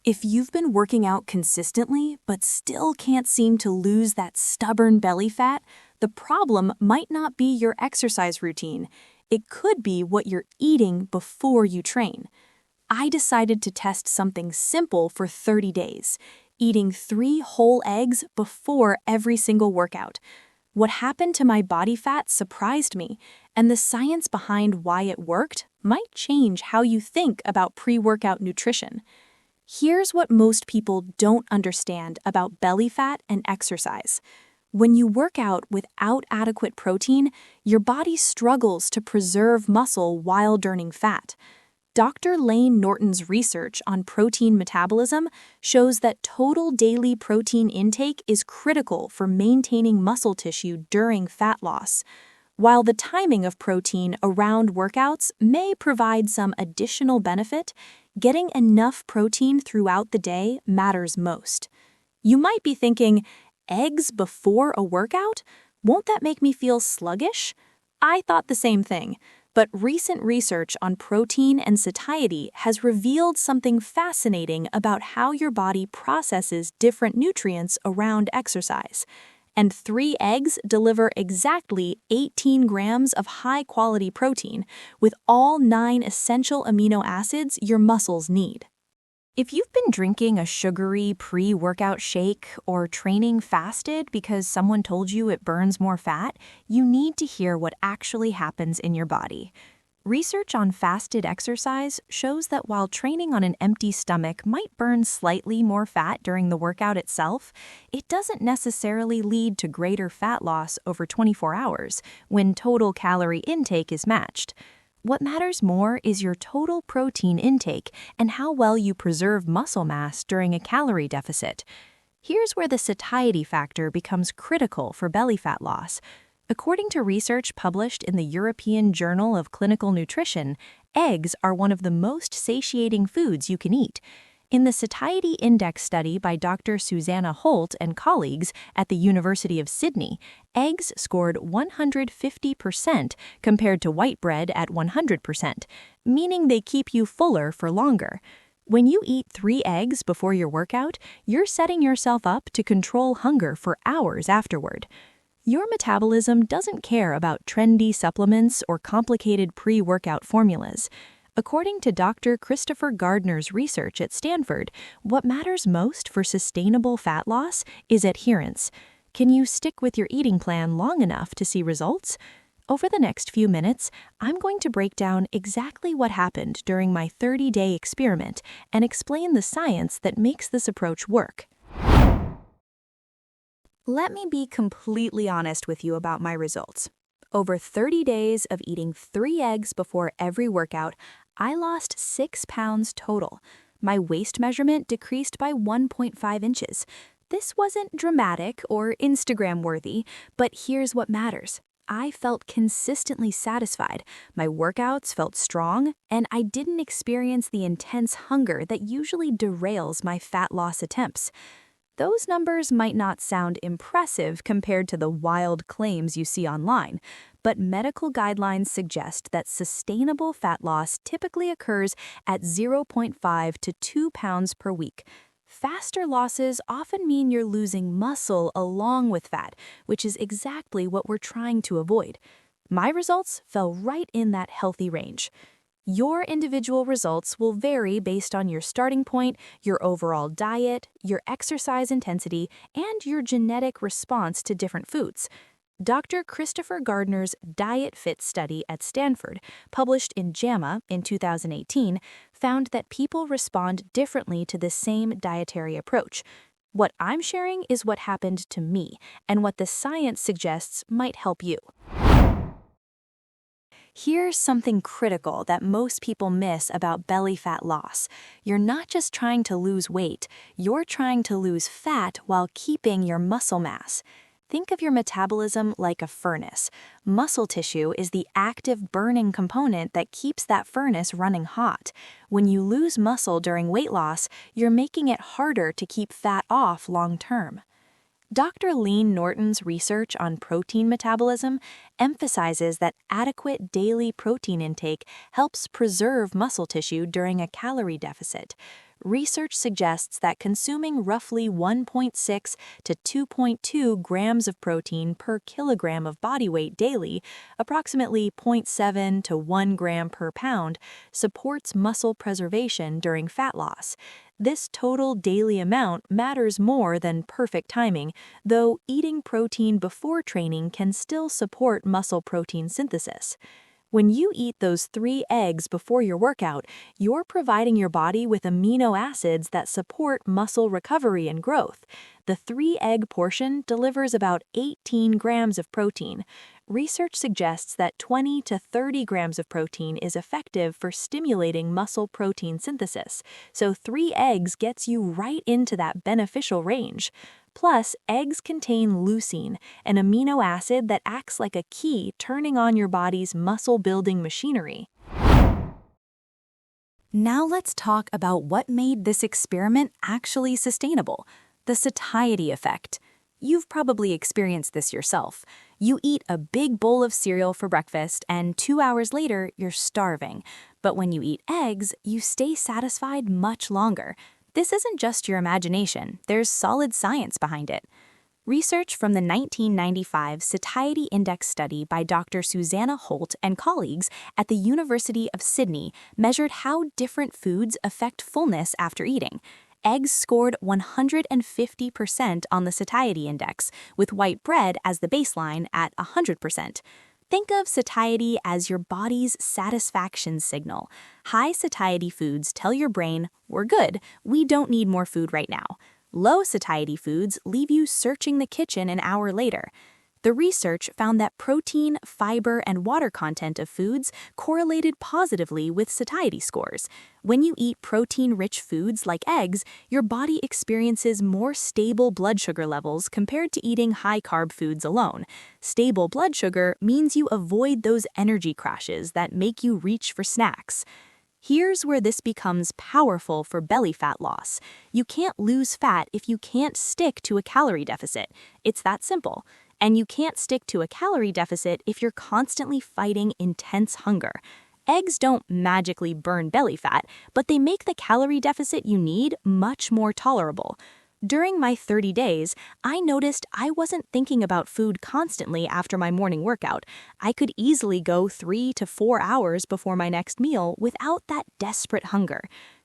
If you've been working out consistently but still can't seem to lose that stubborn belly fat, the problem might not be your exercise routine. It could be what you're eating before you train. I decided to test something simple for 30 days, eating 3 whole eggs before every single workout. What happened to my body fat surprised me, and the science behind why it worked might change how you think about pre-workout nutrition. Here's what most people don't understand about belly fat and exercise. When you work out without adequate protein, your body struggles to preserve muscle while burning fat. Dr. Lane Norton's research on protein metabolism shows that total daily protein intake is critical for maintaining muscle tissue during fat loss. While the timing of protein around workouts may provide some additional benefit, getting enough protein throughout the day matters most. You might be thinking, eggs before a workout? Won't that make me feel sluggish? I thought the same thing, but recent research on protein and satiety has revealed something fascinating about how your body processes different nutrients around exercise. And 3 eggs deliver exactly 18 grams of high-quality protein, with all 9 essential amino acids your muscles need. If you've been drinking a sugary pre-workout shake or training fasted because someone told you it burns more fat, you need to hear what actually happens in your body. Research on fasted exercise shows that while training on an empty stomach might burn slightly more fat during the workout itself, it doesn't necessarily lead to greater fat loss over 24 hours when total calorie intake is matched. What matters more is your total protein intake and how well you preserve muscle mass during a calorie deficit. Here's where the satiety factor becomes critical for belly fat loss. According to research published in the European Journal of Clinical Nutrition, eggs are one of the most satiating foods you can eat. In the Satiety Index study by Dr. Susanna Holt and colleagues at the University of Sydney, eggs scored 150% compared to white bread at 100%, meaning they keep you fuller for longer. When you eat 3 eggs before your workout, you're setting yourself up to control hunger for hours afterward. Your metabolism doesn't care about trendy supplements or complicated pre-workout formulas. According to Dr. Christopher Gardner's research at Stanford, what matters most for sustainable fat loss is adherence. Can you stick with your eating plan long enough to see results? Over the next few minutes, I'm going to break down exactly what happened during my 30-day experiment and explain the science that makes this approach work. Let me be completely honest with you about my results. Over 30 days of eating 3 eggs before every workout, I lost 6 pounds total. My waist measurement decreased by 1.5 inches. This wasn't dramatic or Instagram-worthy, but here's what matters. I felt consistently satisfied, my workouts felt strong, and I didn't experience the intense hunger that usually derails my fat loss attempts. Those numbers might not sound impressive compared to the wild claims you see online, but medical guidelines suggest that sustainable fat loss typically occurs at 0.5 to 2 pounds per week. Faster losses often mean you're losing muscle along with fat, which is exactly what we're trying to avoid. My results fell right in that healthy range. Your individual results will vary based on your starting point, your overall diet, your exercise intensity, and your genetic response to different foods. Dr. Christopher Gardner's Diet Fit study at Stanford, published in JAMA in 2018, found that people respond differently to the same dietary approach. What I'm sharing is what happened to me, and what the science suggests might help you. Here's something critical that most people miss about belly fat loss. You're not just trying to lose weight, you're trying to lose fat while keeping your muscle mass. Think of your metabolism like a furnace. Muscle tissue is the active burning component that keeps that furnace running hot. When you lose muscle during weight loss, you're making it harder to keep fat off long term. Dr. Lane Norton's research on protein metabolism emphasizes that adequate daily protein intake helps preserve muscle tissue during a calorie deficit. research suggests that consuming roughly 1.6 to 2.2 grams of protein per kilogram of body weight daily, approximately 0.7 to 1 gram per pound, supports muscle preservation during fat loss. This total daily amount matters more than perfect timing, though eating protein before training can still support muscle protein synthesis. When you eat those 3 eggs before your workout, you're providing your body with amino acids that support muscle recovery and growth. The 3-egg portion delivers about 18 grams of protein. Research suggests that 20 to 30 grams of protein is effective for stimulating muscle protein synthesis, so 3 eggs gets you right into that beneficial range. Plus, eggs contain leucine, an amino acid that acts like a key turning on your body's muscle-building machinery. Now let's talk about what made this experiment actually sustainable: the satiety effect. You've probably experienced this yourself. You eat a big bowl of cereal for breakfast, and 2 hours later, you're starving. But when you eat eggs, you stay satisfied much longer. This isn't just your imagination, there's solid science behind it. Research from the 1995 Satiety Index study by Dr. Susanna Holt and colleagues at the University of Sydney measured how different foods affect fullness after eating. Eggs scored 150% on the satiety index, with white bread as the baseline at 100%. Think of satiety as your body's satisfaction signal. High satiety foods tell your brain, "We're good, we don't need more food right now." Low satiety foods leave you searching the kitchen an hour later. The research found that protein, fiber, and water content of foods correlated positively with satiety scores. When you eat protein-rich foods like eggs, your body experiences more stable blood sugar levels compared to eating high-carb foods alone. Stable blood sugar means you avoid those energy crashes that make you reach for snacks. Here's where this becomes powerful for belly fat loss. You can't lose fat if you can't stick to a calorie deficit. It's that simple. And you can't stick to a calorie deficit if you're constantly fighting intense hunger. Eggs don't magically burn belly fat, but they make the calorie deficit you need much more tolerable. During my 30 days, I noticed I wasn't thinking about food constantly after my morning workout. I could easily go 3 to 4 hours before my next meal without that desperate hunger.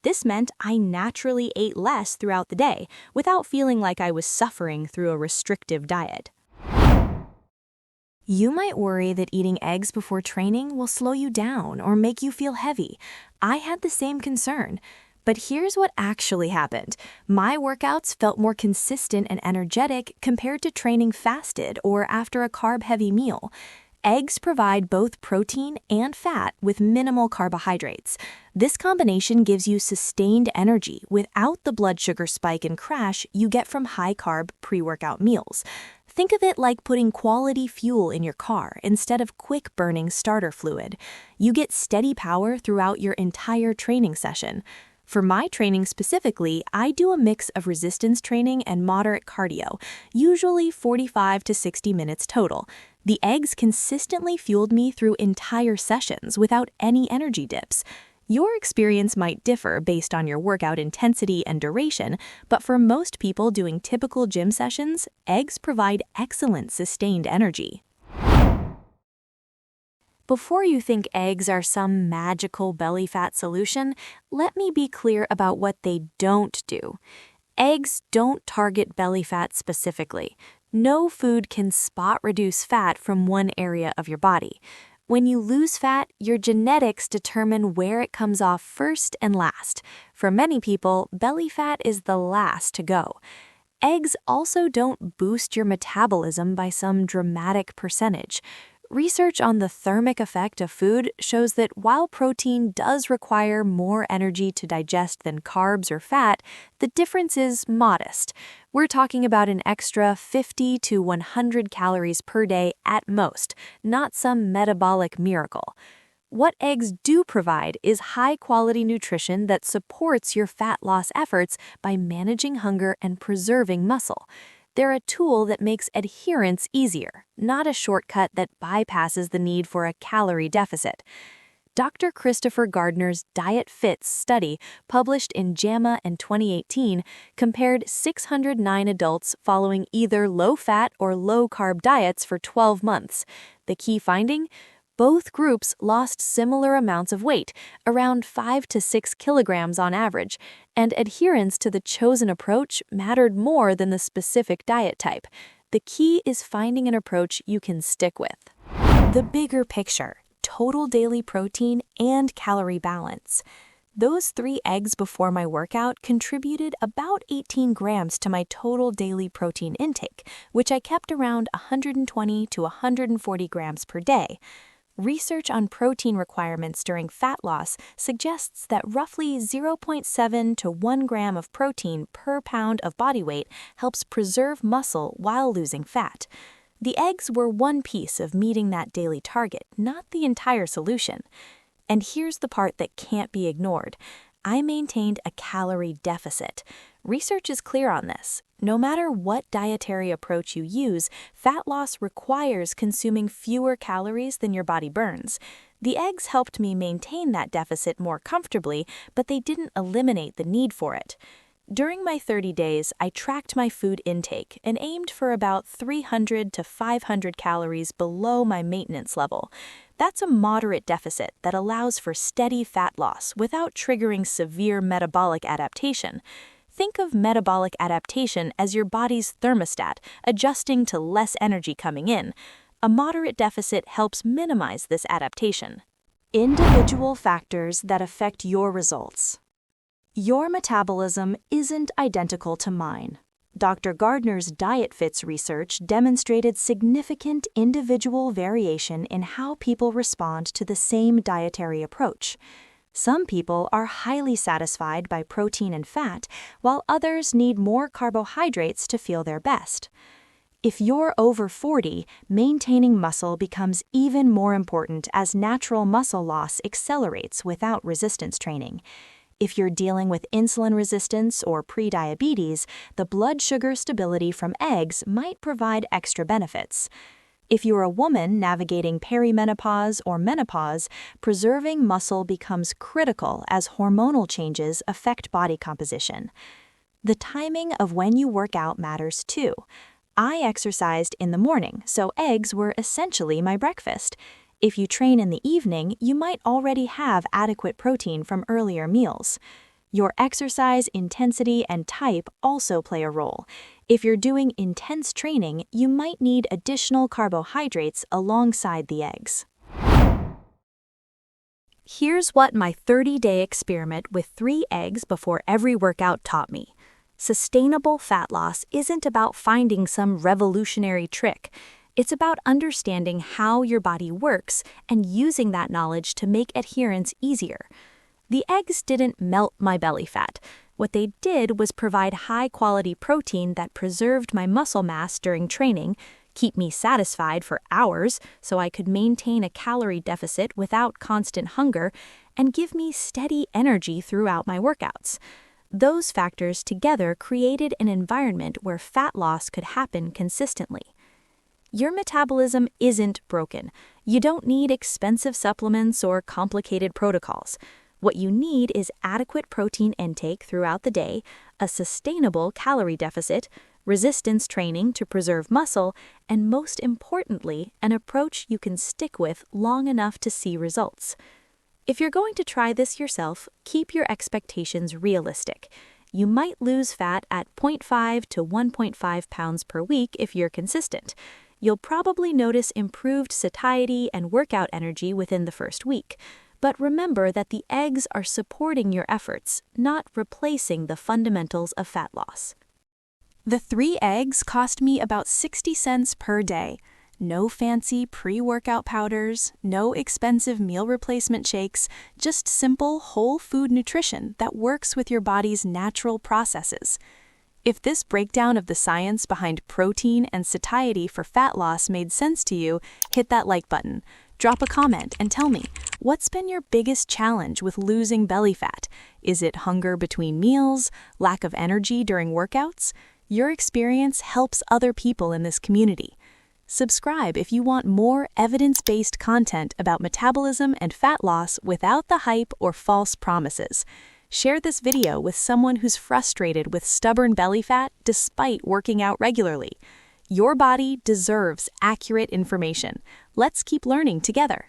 This meant I naturally ate less throughout the day, without feeling like I was suffering through a restrictive diet. You might worry that eating eggs before training will slow you down or make you feel heavy. I had the same concern. But here's what actually happened. My workouts felt more consistent and energetic compared to training fasted or after a carb-heavy meal. Eggs provide both protein and fat with minimal carbohydrates. This combination gives you sustained energy without the blood sugar spike and crash you get from high-carb pre-workout meals. Think of it like putting quality fuel in your car instead of quick-burning starter fluid. You get steady power throughout your entire training session. For my training specifically, I do a mix of resistance training and moderate cardio, usually 45 to 60 minutes total. The eggs consistently fueled me through entire sessions without any energy dips. Your experience might differ based on your workout intensity and duration, but for most people doing typical gym sessions, eggs provide excellent sustained energy. Before you think eggs are some magical belly fat solution, let me be clear about what they don't do. Eggs don't target belly fat specifically. No food can spot reduce fat from one area of your body. When you lose fat, your genetics determine where it comes off first and last. For many people, belly fat is the last to go. Eggs also don't boost your metabolism by some dramatic percentage. Research on the thermic effect of food shows that while protein does require more energy to digest than carbs or fat, the difference is modest. We're talking about an extra 50 to 100 calories per day at most, not some metabolic miracle. What eggs do provide is high-quality nutrition that supports your fat loss efforts by managing hunger and preserving muscle. They're a tool that makes adherence easier, not a shortcut that bypasses the need for a calorie deficit. Dr. Christopher Gardner's Diet Fits study, published in JAMA in 2018, compared 609 adults following either low-fat or low-carb diets for 12 months. The key finding? Both groups lost similar amounts of weight, around 5 to 6 kilograms on average, and adherence to the chosen approach mattered more than the specific diet type. The key is finding an approach you can stick with. The bigger picture: total daily protein and calorie balance. Those 3 eggs before my workout contributed about 18 grams to my total daily protein intake, which I kept around 120 to 140 grams per day. Research on protein requirements during fat loss suggests that roughly 0.7 to 1 gram of protein per pound of body weight helps preserve muscle while losing fat. The eggs were one piece of meeting that daily target, not the entire solution. And here's the part that can't be ignored. I maintained a calorie deficit. Research is clear on this. No matter what dietary approach you use, fat loss requires consuming fewer calories than your body burns. The eggs helped me maintain that deficit more comfortably, but they didn't eliminate the need for it. During my 30 days, I tracked my food intake and aimed for about 300 to 500 calories below my maintenance level. That's a moderate deficit that allows for steady fat loss without triggering severe metabolic adaptation. Think of metabolic adaptation as your body's thermostat, adjusting to less energy coming in. A moderate deficit helps minimize this adaptation. Individual factors that affect your results. Your metabolism isn't identical to mine. Dr. Gardner's Diet Fits research demonstrated significant individual variation in how people respond to the same dietary approach. Some people are highly satisfied by protein and fat, while others need more carbohydrates to feel their best. If you're over 40, maintaining muscle becomes even more important as natural muscle loss accelerates without resistance training. If you're dealing with insulin resistance or prediabetes, the blood sugar stability from eggs might provide extra benefits. If you're a woman navigating perimenopause or menopause, preserving muscle becomes critical as hormonal changes affect body composition. The timing of when you work out matters too. I exercised in the morning, so eggs were essentially my breakfast. If you train in the evening, you might already have adequate protein from earlier meals. Your exercise intensity and type also play a role. If you're doing intense training, you might need additional carbohydrates alongside the eggs. Here's what my 30-day experiment with 3 eggs before every workout taught me. Sustainable fat loss isn't about finding some revolutionary trick. It's about understanding how your body works and using that knowledge to make adherence easier. The eggs didn't melt my belly fat. What they did was provide high-quality protein that preserved my muscle mass during training, keep me satisfied for hours so I could maintain a calorie deficit without constant hunger, and give me steady energy throughout my workouts. Those factors together created an environment where fat loss could happen consistently. Your metabolism isn't broken. You don't need expensive supplements or complicated protocols. What you need is adequate protein intake throughout the day, a sustainable calorie deficit, resistance training to preserve muscle, and most importantly, an approach you can stick with long enough to see results. If you're going to try this yourself, keep your expectations realistic. You might lose fat at 0.5 to 1.5 pounds per week if you're consistent. You'll probably notice improved satiety and workout energy within the first week. But remember that the eggs are supporting your efforts, not replacing the fundamentals of fat loss. The 3 eggs cost me about 60 cents per day. No fancy pre-workout powders, no expensive meal replacement shakes, just simple whole food nutrition that works with your body's natural processes. If this breakdown of the science behind protein and satiety for fat loss made sense to you, hit that like button. Drop a comment and tell me, what's been your biggest challenge with losing belly fat? Is it hunger between meals? Lack of energy during workouts? Your experience helps other people in this community. Subscribe if you want more evidence-based content about metabolism and fat loss without the hype or false promises. Share this video with someone who's frustrated with stubborn belly fat despite working out regularly. Your body deserves accurate information. Let's keep learning together.